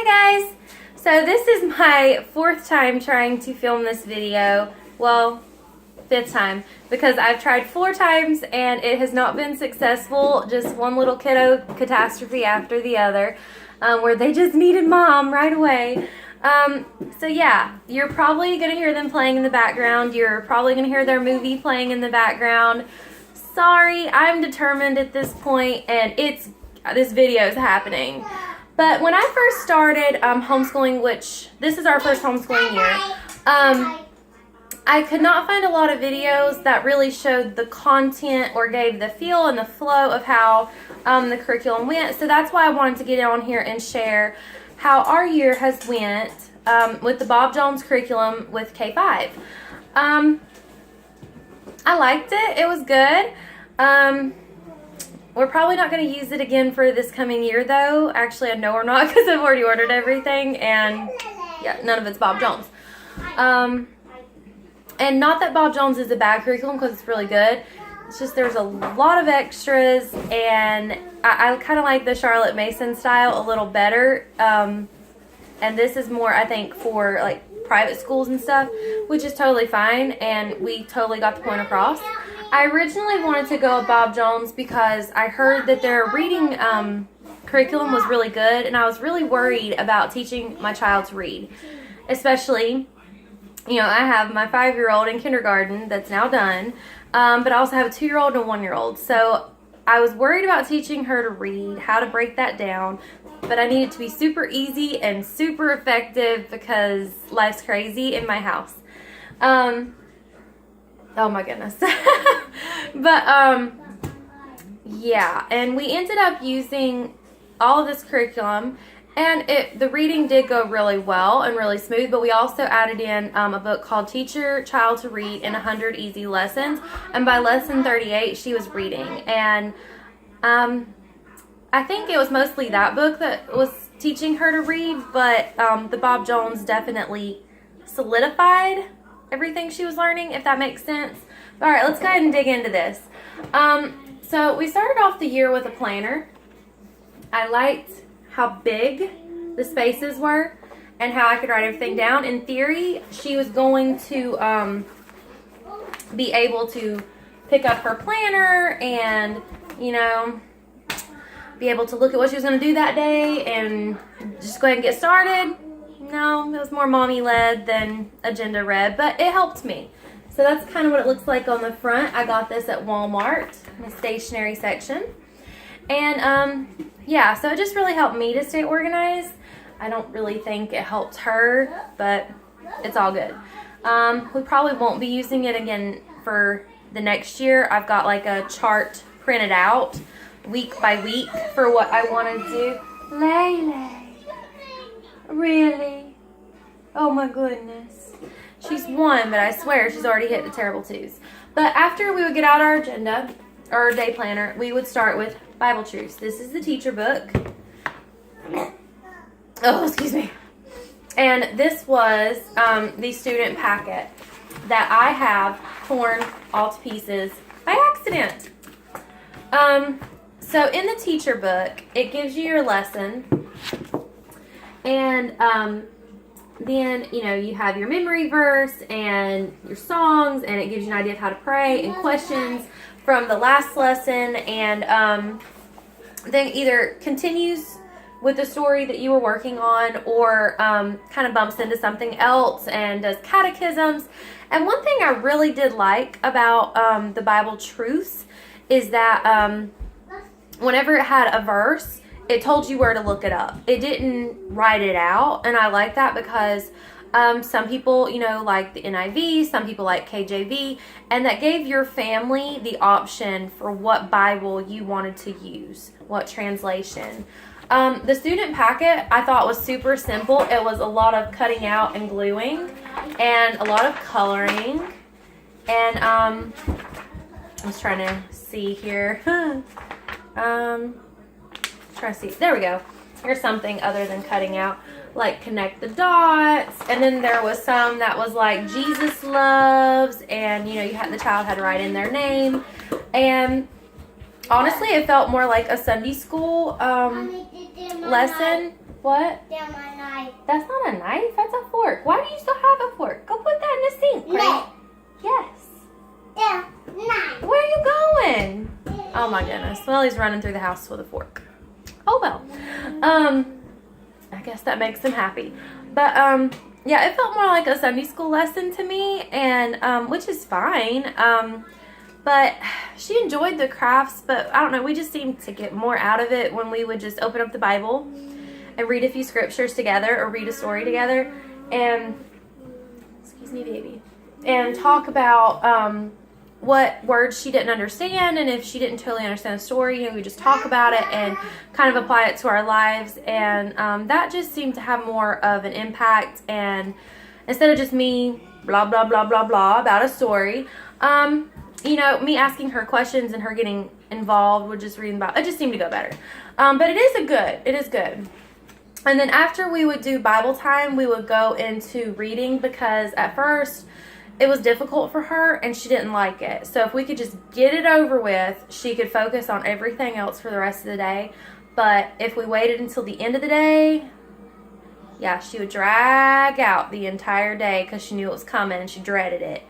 Hi guys! So this is my fourth time trying to film this video. Well, fifth time, because I've tried 4 times and it has not been successful. Just one little kiddo catastrophe after the other, where they just needed mom right away. So yeah, you're probably going to hear them playing in the background. You're probably going to hear their movie playing in the background. Sorry, I'm determined at this point, and this video is happening. But when I first started homeschooling, which this is our first homeschooling year, I could not find a lot of videos that really showed the content or gave the feel and the flow of how the curriculum went. So that's why I wanted to get on here and share how our year has went with the Bob Jones curriculum with K-5. I liked it. It was good. We're probably not going to use it again for this coming year, though. Actually, I know we're not, because I've already ordered everything, and yeah, none of it's Bob Jones. And not that Bob Jones is a bad curriculum, because it's really good. It's just there's a lot of extras, and I kind of like the Charlotte Mason style a little better. And this is more, I think, for like private schools and stuff, which is totally fine, and we totally got the point across. I originally wanted to go with Bob Jones because I heard that their reading curriculum was really good, and I was really worried about teaching my child to read. Especially, you know, I have my 5-year-old in kindergarten that's now done, but I also have a 2-year-old and a 1-year-old. So I was worried about teaching her to read, how to break that down, but I needed to be super easy and super effective because life's crazy in my house. Oh my goodness. But, yeah, and we ended up using all of this curriculum, and the reading did go really well and really smooth, but we also added in a book called Teach Your Child to Read in 100 Easy Lessons, and by lesson 38, she was reading, and I think it was mostly that book that was teaching her to read, but the Bob Jones definitely solidified everything she was learning, if that makes sense. All right, let's go ahead and dig into this. So we started off the year with a planner. I liked how big the spaces were and how I could write everything down. In theory, she was going to be able to pick up her planner and, you know, be able to look at what she was going to do that day and just go ahead and get started. No, it was more mommy-led than agenda-read, but it helped me. So that's kind of what it looks like on the front. I got this at Walmart in the stationery section. And, yeah, so it just really helped me to stay organized. I don't really think it helped her, but it's all good. We probably won't be using it again for the next year. I've got like a chart printed out week by week for what I want to do. Lele. Really? Oh my goodness. She's 1, but I swear she's already hit the terrible 2s. But after we would get out our agenda, or our day planner, we would start with Bible Truths. This is the teacher book. Oh, excuse me. And this was the student packet that I have torn all to pieces by accident. So in the teacher book, it gives you your lesson. And then, you know, you have your memory verse and your songs, and it gives you an idea of how to pray and questions from the last lesson, and then either continues with the story that you were working on, or kind of bumps into something else and does catechisms. And one thing I really did like about the Bible Truths is that whenever it had a verse, it told you where to look it up. It didn't write it out, and I like that because some people, you know, like the NIV, some people like KJV, and that gave your family the option for what Bible you wanted to use, what translation. The student packet I thought was super simple. It was a lot of cutting out and gluing, and a lot of coloring, and I was trying to see here. Trying to see. There we go. Here's something other than cutting out, like connect the dots, and then there was some that was like Jesus loves, and you know, the child had to write in their name, and honestly it felt more like a Sunday school lesson What? They're my knife. That's not a knife. That's a fork. Why do you still have a fork? Go put that in the sink. No. Yes. They're knife. Where are you going? Oh my goodness. Well, he's running through the house with a fork. Oh well. I guess that makes him happy. But yeah, it felt more like a Sunday school lesson to me, and which is fine. But she enjoyed the crafts, but I don't know, we just seemed to get more out of it when we would just open up the Bible and read a few scriptures together or read a story together and, excuse me, baby, and talk about what words she didn't understand, and if she didn't totally understand the story, and we just talk about it and kind of apply it to our lives, and that just seemed to have more of an impact. And instead of just me blah blah blah blah blah about a story, you know, me asking her questions and her getting involved with just reading about it just seemed to go better. But it is good. And then after we would do Bible time, we would go into reading, because at first it was difficult for her and she didn't like it. So if we could just get it over with, she could focus on everything else for the rest of the day. But if we waited until the end of the day, yeah, she would drag out the entire day because she knew it was coming and she dreaded it.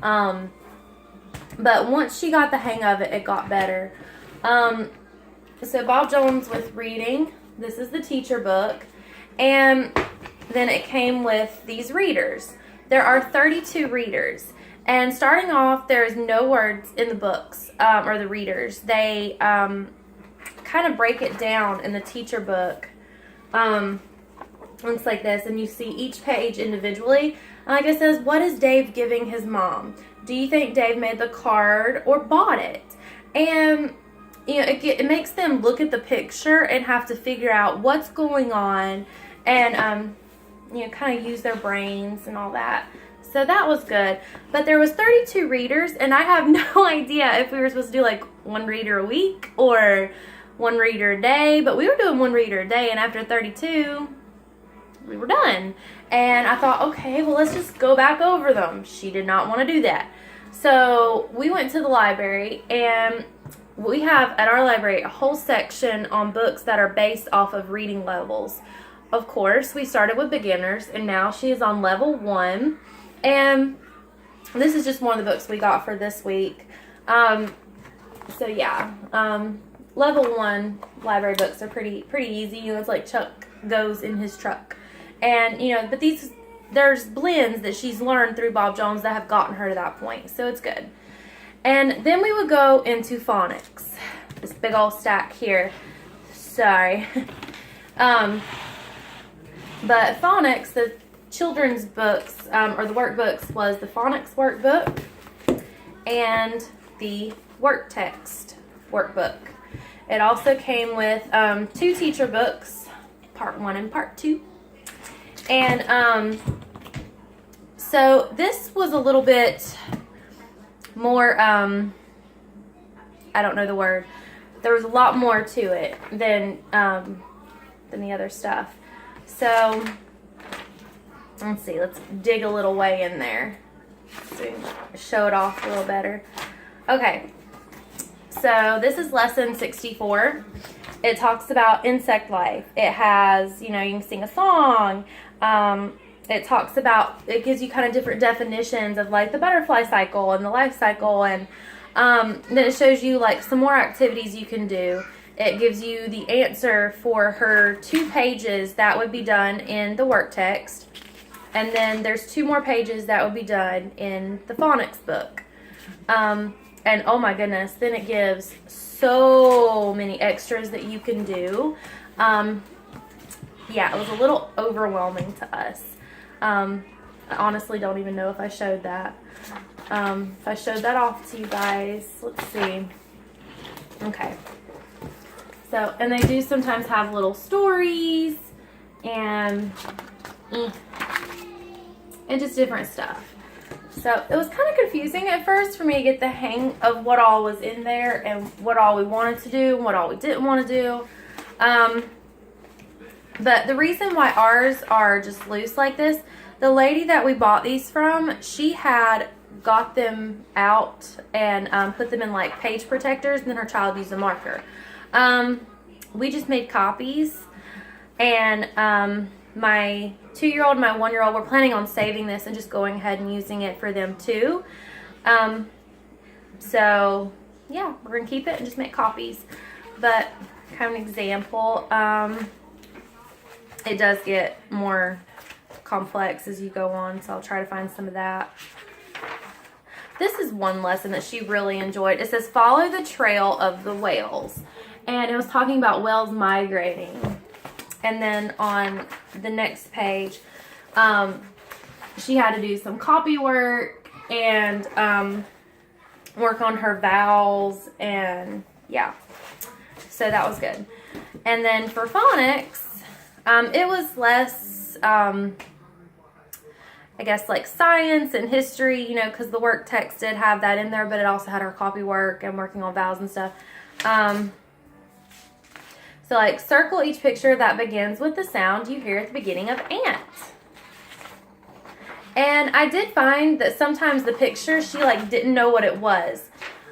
But once she got the hang of it, it got better. So Bob Jones with reading. This is the teacher book. And then it came with these readers. There are 32 readers. And starting off, there is no words in the books, or the readers. They kind of break it down in the teacher book. Looks like this, and you see each page individually. And like it says, what is Dave giving his mom? Do you think Dave made the card or bought it? And you know, it makes them look at the picture and have to figure out what's going on, and you know, kind of use their brains and all that. So that was good. But there was 32 readers, and I have no idea if we were supposed to do like one reader a week or one reader a day, but we were doing one reader a day, and after 32 we were done. And I thought, okay, well, let's just go back over them. She did not want to do that. So we went to the library, and we have at our library a whole section on books that are based off of reading levels. Of course, we started with beginners, and now she is on level 1. And this is just one of the books we got for this week. So yeah, level 1 library books are pretty easy. You know, it's like Chuck goes in his truck. And, you know, but there's blends that she's learned through Bob Jones that have gotten her to that point. So it's good. And then we would go into phonics. This big old stack here. Sorry. But phonics, the children's books, or the workbooks, was the phonics workbook and the work text workbook. It also came with 2 teacher books, part 1 and part 2. And so this was a little bit more, I don't know the word. There was a lot more to it than the other stuff. So let's see, let's dig a little way in there so show it off a little better. Okay, so this is lesson 64. It talks about insect life. It has, you know, you can sing a song. It talks about, it gives you kind of different definitions of like the butterfly cycle and the life cycle, and then it shows you like some more activities you can do. It gives you the answer for her 2 pages that would be done in the work text, and then there's 2 more pages that would be done in the phonics book. And oh my goodness, then it gives so many extras that you can do. Yeah, it was a little overwhelming to us. I honestly don't even know if I showed that. If I showed that off to you guys, let's see. Okay. So, and they do sometimes have little stories and just different stuff. So it was kind of confusing at first for me to get the hang of what all was in there and what all we wanted to do and what all we didn't want to do. But the reason why ours are just loose like this, the lady that we bought these from, she had got them out and put them in like page protectors, and then her child used a marker. We just made copies And my 2-year-old and my 1-year-old were planning on saving this and just going ahead and using it for them too. So yeah, we're gonna keep it and just make copies. But kind of an example, it does get more complex as you go on, so I'll try to find some of that. This is one lesson that she really enjoyed. It says, follow the trail of the whales. And it was talking about whales migrating. And then on the next page, she had to do some copy work and work on her vowels, and yeah, so that was good. And then for phonics, it was less, I guess, like science and history, you know, because the work text did have that in there, but it also had her copy work and working on vowels and stuff. So like, circle each picture that begins with the sound you hear at the beginning of ant. And I did find that sometimes the picture, she like didn't know what it was.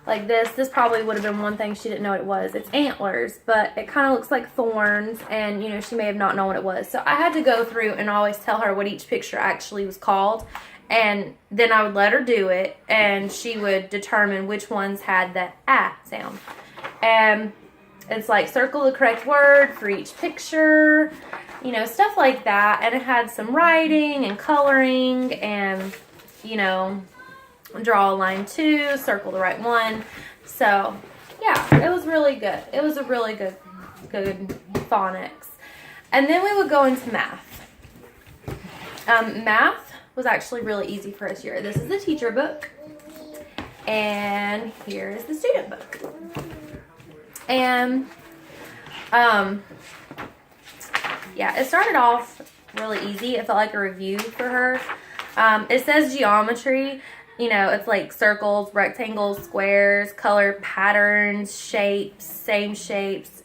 Like this probably would have been one thing she didn't know what it was. It's antlers, but it kind of looks like thorns, and you know, she may have not known what it was. So I had to go through and always tell her what each picture actually was called, and then I would let her do it, and she would determine which ones had the ah sound. And it's like, circle the correct word for each picture, you know, stuff like that. And it had some writing and coloring and, you know, draw a line 2, circle the right one. So, yeah, it was really good. It was a really good phonics. And then we would go into math. Math was actually really easy for us here. This is the teacher book. And here is the student book. And, yeah, it started off really easy. It felt like a review for her. It says geometry. You know, it's like circles, rectangles, squares, color patterns, shapes, same shapes,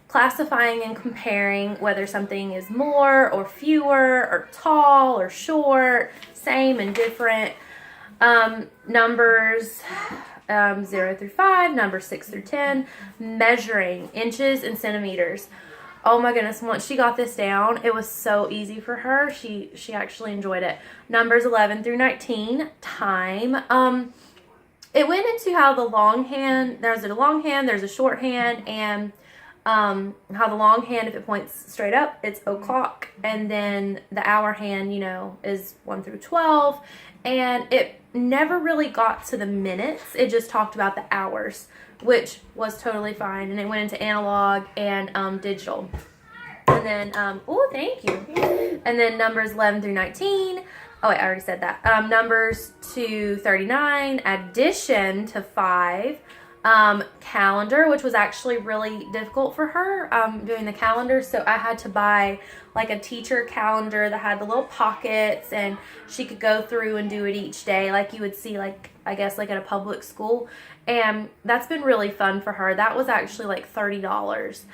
classifying and comparing whether something is more or fewer or tall or short, same and different. Numbers, 0 through 5, numbers 6 through 10, measuring inches and centimeters. Oh my goodness, once she got this down, it was so easy for her. She actually enjoyed it. Numbers 11 through 19, time. It went into how the longhand, there's a longhand, there's a shorthand, and how the longhand, if it points straight up, it's o'clock, and then the hour hand, you know, is 1 through 12, and it never really got to the minutes. It just talked about the hours, which was totally fine, and it went into analog and digital. And then, oh, thank you. And then numbers 11 through 19. Oh, wait, I already said that. Numbers to 39, addition to 5, calendar, which was actually really difficult for her, doing the calendar. So I had to buy like a teacher calendar that had the little pockets, and she could go through and do it each day like you would see, like, I guess, like at a public school. And that's been really fun for her. That was actually like $30.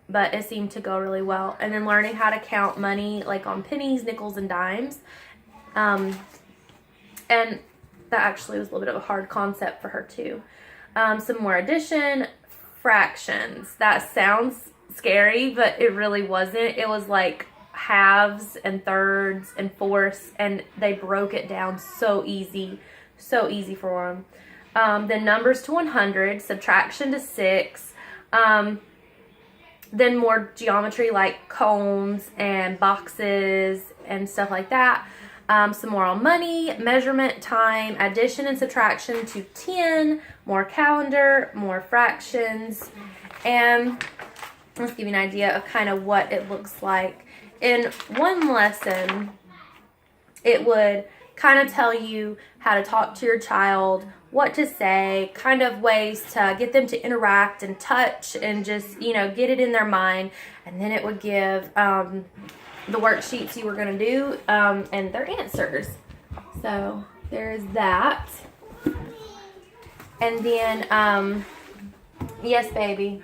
But it seemed to go really well. And then learning how to count money, like on pennies, nickels, and dimes. And that actually was a little bit of a hard concept for her too. Some more addition, fractions. That sounds scary, but it really wasn't. It was like halves and thirds and fourths, and they broke it down so easy for them. Then numbers to 100, subtraction to 6. Then more geometry like cones and boxes and stuff like that. Some more on money, measurement, time, addition and subtraction to 10, more calendar, more fractions, and let's give you an idea of kind of what it looks like. In one lesson, it would kind of tell you how to talk to your child, what to say, kind of ways to get them to interact and touch and just, you know, get it in their mind. And then it would give the worksheets you were going to do and their answers. So there's that. And then, yes, baby.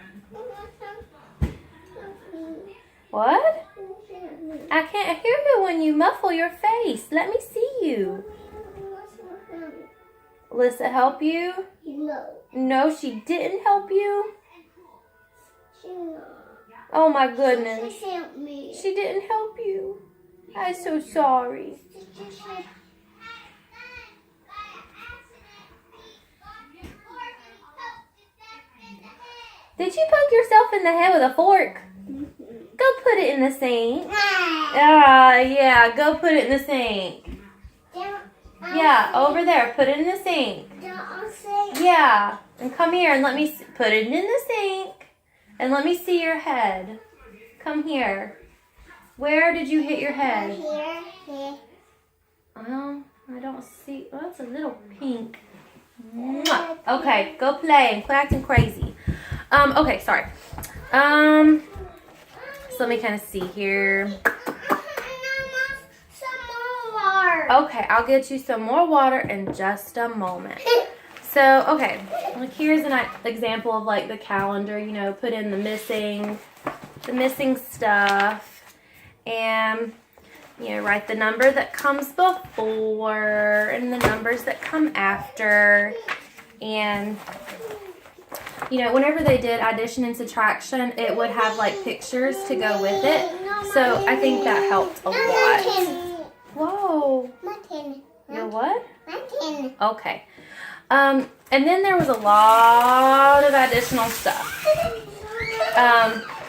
What? I can't hear you when you muffle your face. Let me see you. Alyssa help you? No. No, she didn't help you? Oh my goodness. She helped me. She didn't help you. I'm so sorry. Did you poke yourself in the head with a fork? Go put it in the sink. Yeah, go put it in the sink. Yeah, over there. Put it in the sink. Yeah, and come here and let me put it in the sink. And let me see your head. Come here. Where did you hit your head? Here. Well, I don't see. Well, it's a little pink. Mwah. Okay, go play and quit acting crazy. Okay, sorry. So let me kind of see here. Okay, I'll get you some more water in just a moment. So, okay, like here's an example of like the calendar, you know, put in the missing stuff, and, you know, write the number that comes before and the numbers that come after. And, you know, whenever they did addition and subtraction, it would have like pictures to go with it. So I think that helped a lot. Whoa. Your what? Okay. And then there was a lot of additional stuff.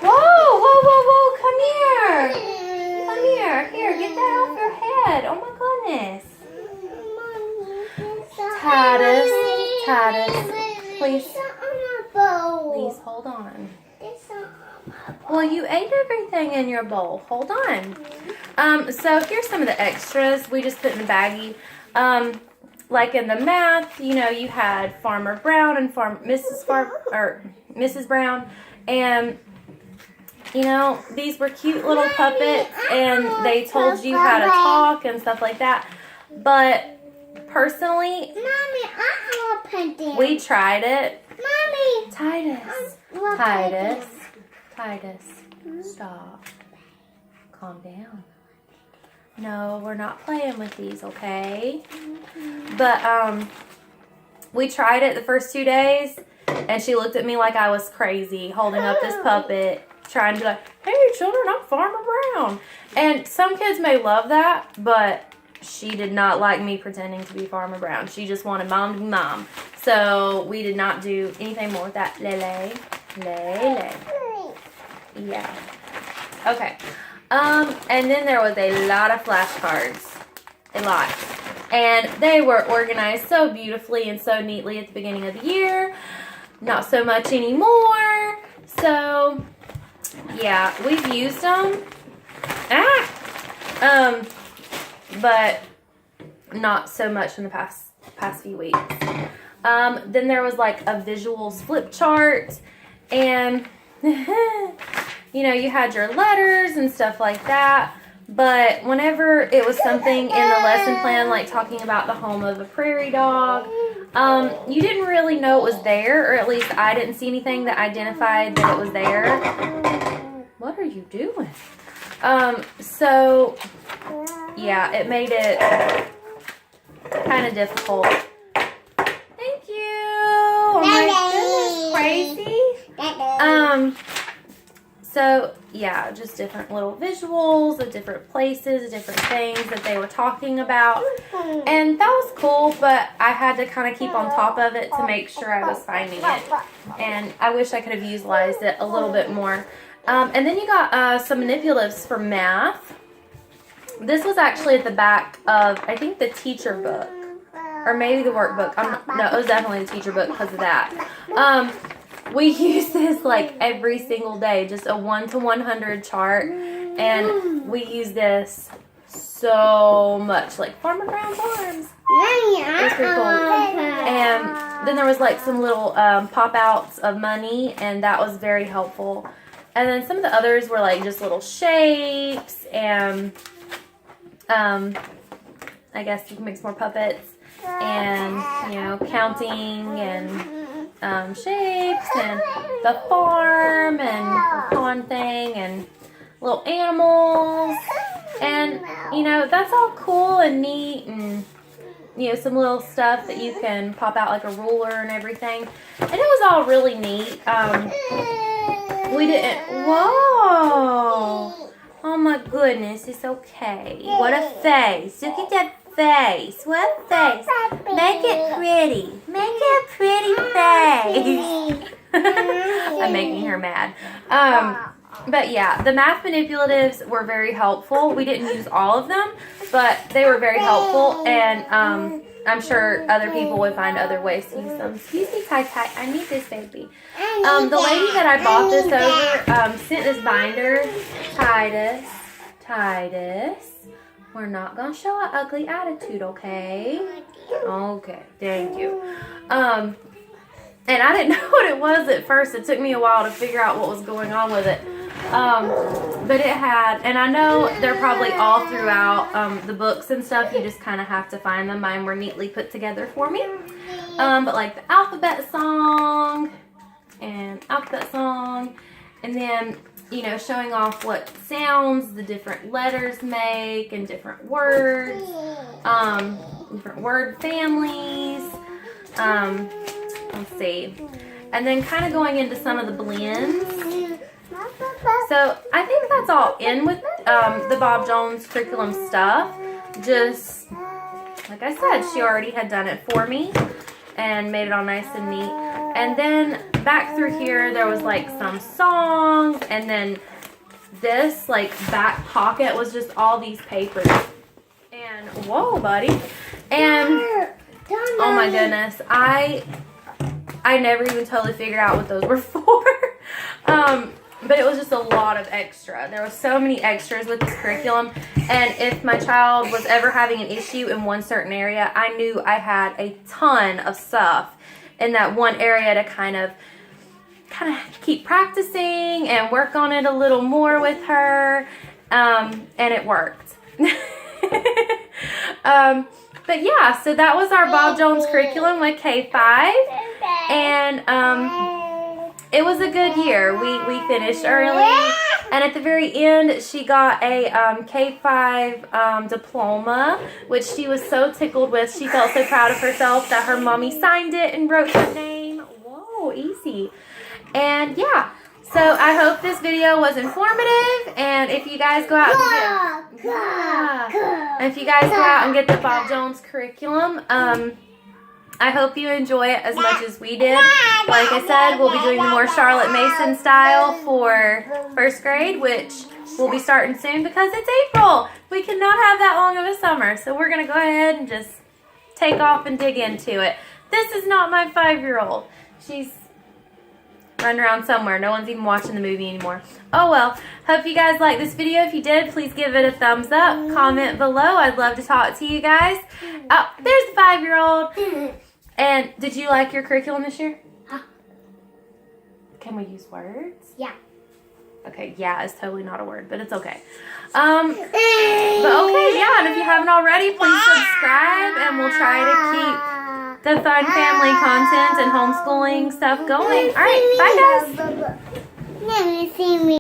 Whoa, come here. Come here. Here, get that off your head. Oh my goodness. Titus, please hold on. Well, you ate everything in your bowl. Hold on. So here's some of the extras we just put in the baggie. Like in the math, you know, you had Farmer Brown and Mrs. Brown, and you know, these were cute little puppets, and they told you how to talk and stuff like that. But personally, we tried it. Titus, stop. Calm down. No, we're not playing with these, okay? But we tried it the first 2 days, and she looked at me like I was crazy, holding up this puppet, trying to be like, hey, children, I'm Farmer Brown. And some kids may love that, but she did not like me pretending to be Farmer Brown. She just wanted mom to be mom. So we did not do anything more with that. Lele. Yeah. Okay. And then there was a lot of flashcards. A lot. And they were organized so beautifully and so neatly at the beginning of the year. Not so much anymore. So, yeah, we've used them. But not so much in the past few weeks. Then there was like a visuals flip chart. And, you know, you had your letters and stuff like that. But whenever it was something in the lesson plan, like talking about the home of a prairie dog, you didn't really know it was there, or at least I didn't see anything that identified that it was there. What are you doing? So, yeah, it made it kind of difficult. Thank you. Oh my goodness, crazy. So, yeah, just different little visuals of different places, different things that they were talking about. And that was cool, but I had to kind of keep on top of it to make sure I was finding it. And I wish I could have utilized it a little bit more. And then you got some manipulatives for math. This was actually at the back of, I think, the teacher book. Or maybe the workbook. No, it was definitely the teacher book because of that. We use this like every single day, just a 1 to 100 chart, and we use this so much, like Farmer Brown Farms. It was pretty cool. And then there was like some little pop outs of money, and that was very helpful. And then some of the others were like just little shapes, and I guess you can make some more puppets, and you know, counting and shapes, and the farm, and the pond thing, and little animals, and you know, that's all cool and neat, and you know, some little stuff that you can pop out like a ruler and everything, and it was all really neat. We didn't. Whoa. Oh my goodness, it's okay. What a face. Look at that face. What a face. Make it pretty. Make it a pretty face. I'm making her mad. But yeah, the math manipulatives were very helpful. We didn't use all of them, but they were very helpful, and I'm sure other people would find other ways to use them. Excuse me, Tai Tai. I need this baby. The lady that I bought this over sent this binder. Titus. We're not going to show an ugly attitude, okay? Okay, thank you. And I didn't know what it was at first. It took me a while to figure out what was going on with it. But it had, and I know they're probably all throughout the books and stuff. You just kind of have to find them. Mine were neatly put together for me. But like the alphabet song, and then, you know, showing off what sounds the different letters make and different words, different word families. Let's see. And then kind of going into some of the blends. So I think that's all in with the Bob Jones curriculum stuff. Just, like I said, she already had done it for me and made it all nice and neat. And then back through here, there was like some songs. And then this like back pocket was just all these papers. And, whoa, buddy. And, oh my goodness, I never even totally figured out what those were for. But it was just a lot of extra. There was so many extras with this curriculum. And if my child was ever having an issue in one certain area, I knew I had a ton of stuff in that one area to kind of keep practicing and work on it a little more with her. And it worked. But yeah, so that was our Bob Jones curriculum with K5. And it was a good year. We finished early, and at the very end, she got a K5 diploma, which she was so tickled with. She felt so proud of herself that her mommy signed it and wrote her name. Whoa, easy. And yeah, so I hope this video was informative, and if you guys go out and get the Bob Jones curriculum, I hope you enjoy it as much as we did. Like I said, we'll be doing the more Charlotte Mason style for first grade, which will be starting soon because it's April. We cannot have that long of a summer. So we're going to go ahead and just take off and dig into it. This is not my 5-year-old. She's running around somewhere. No one's even watching the movie anymore. Oh well. Hope you guys liked this video. If you did, please give it a thumbs up. Comment below. I'd love to talk to you guys. Oh, there's the 5-year-old. And did you like your curriculum this year? Huh? Can we use words? Yeah. Okay, yeah is totally not a word, but it's okay. But okay, yeah, and if you haven't already, please subscribe, and we'll try to keep the fun family content and homeschooling stuff going. All right, bye guys. Let me see me.